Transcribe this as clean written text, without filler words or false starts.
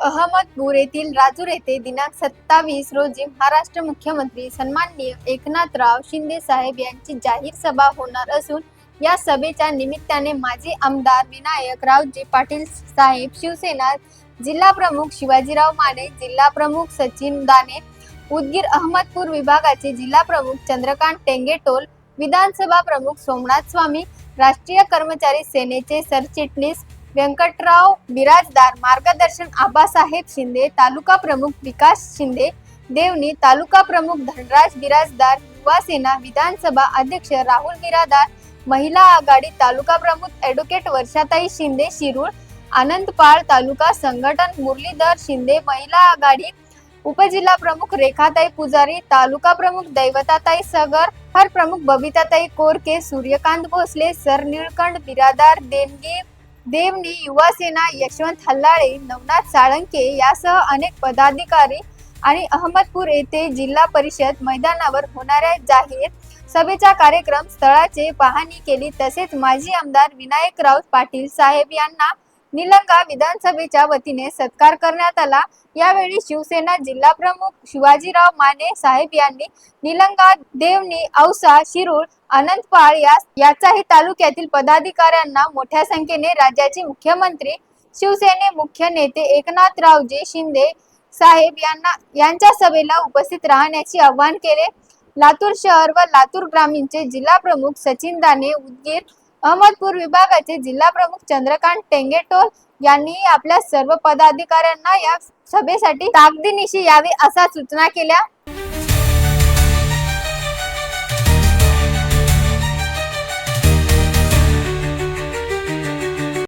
अहमदपूर येथील राजूर येथे दिनांक 27 रोजी महाराष्ट्र मुख्यमंत्री सन्माननीय एकनाथराव शिंदे साहेब यांची जाहीर सभा होणार असून या सभेच्या निमित्ताने माजी आमदार विनायक रावजी पाटील साहेब, शिवसेना जिल्हा प्रमुख शिवाजीराव माने, जिल्हा प्रमुख सचिन दाने, उदगीर अहमदपूर विभागाचे जिल्हा प्रमुख चंद्रकांत टेंगेटोल, विधानसभा प्रमुख सोमनाथ स्वामी, राष्ट्रीय कर्मचारी सेनेचे सरचिटणीस व्यंकटराव बिराजदार, मार्गदर्शन आबासाहेब शिंदे, तालुका प्रमुख विकास शिंदे देवणी, तालुका प्रमुख धनराज बिराजदार, युवा सेना विधानसभा अध्यक्ष राहुल बिराजदार, महिला आघाडी तालुका प्रमुख ॲडव्होकेट वर्षाताई शिंदे शिरूर, आनंदपाळ तालुका संघटन मुरलीधर शिंदे, महिला आघाडी उपजिल्हा प्रमुख रेखाताई पुजारी, तालुका प्रमुख दैवताताई सगर, हर प्रमुख बबिताताई कोरके, सूर्यकांत भोसले, सरनीळकंठ बिरादार देवणी, युवा सेना यशवंत हल्लाळे, नवनाथ साळंके यासह अनेक पदाधिकारी आणि अहमदपूर येथे जिल्हा परिषद मैदानावर होणाऱ्या जाहीर सभेचा कार्यक्रम स्थळाची पाहणी केली। तसेच माजी आमदार विनायकराव पाटील साहेब यांना निलंगा विधानसभेच्या वतीने सत्कार करण्यात आला। यावेळी शिवसेना जिल्हा प्रमुख शिवाजीराव माने साहेब यांनी निलंगा, देवणी, औसा, शिरूर, आनंदपाळ याचाही तालुक्यातील पदाधिकाऱ्यांना मोठ्या संख्येने राज्याचे मुख्यमंत्री, शिवसेने मुख्य नेते एकनाथरावजी शिंदे साहेब यांच्या सभेला उपस्थित राहण्याचे आवाहन केले। लातूर शहर व लातूर ग्रामीणचे जिल्हा प्रमुख सचिन दाने, उदगीर अहमदपूर विभागाचे जिल्हा प्रमुख चंद्रकांत टेंगेटोल यांनी आपल्या सर्व पदाधिकाऱ्यांना या सभेसाठी ताकदीनिशी यावे अशा सूचना केल्या।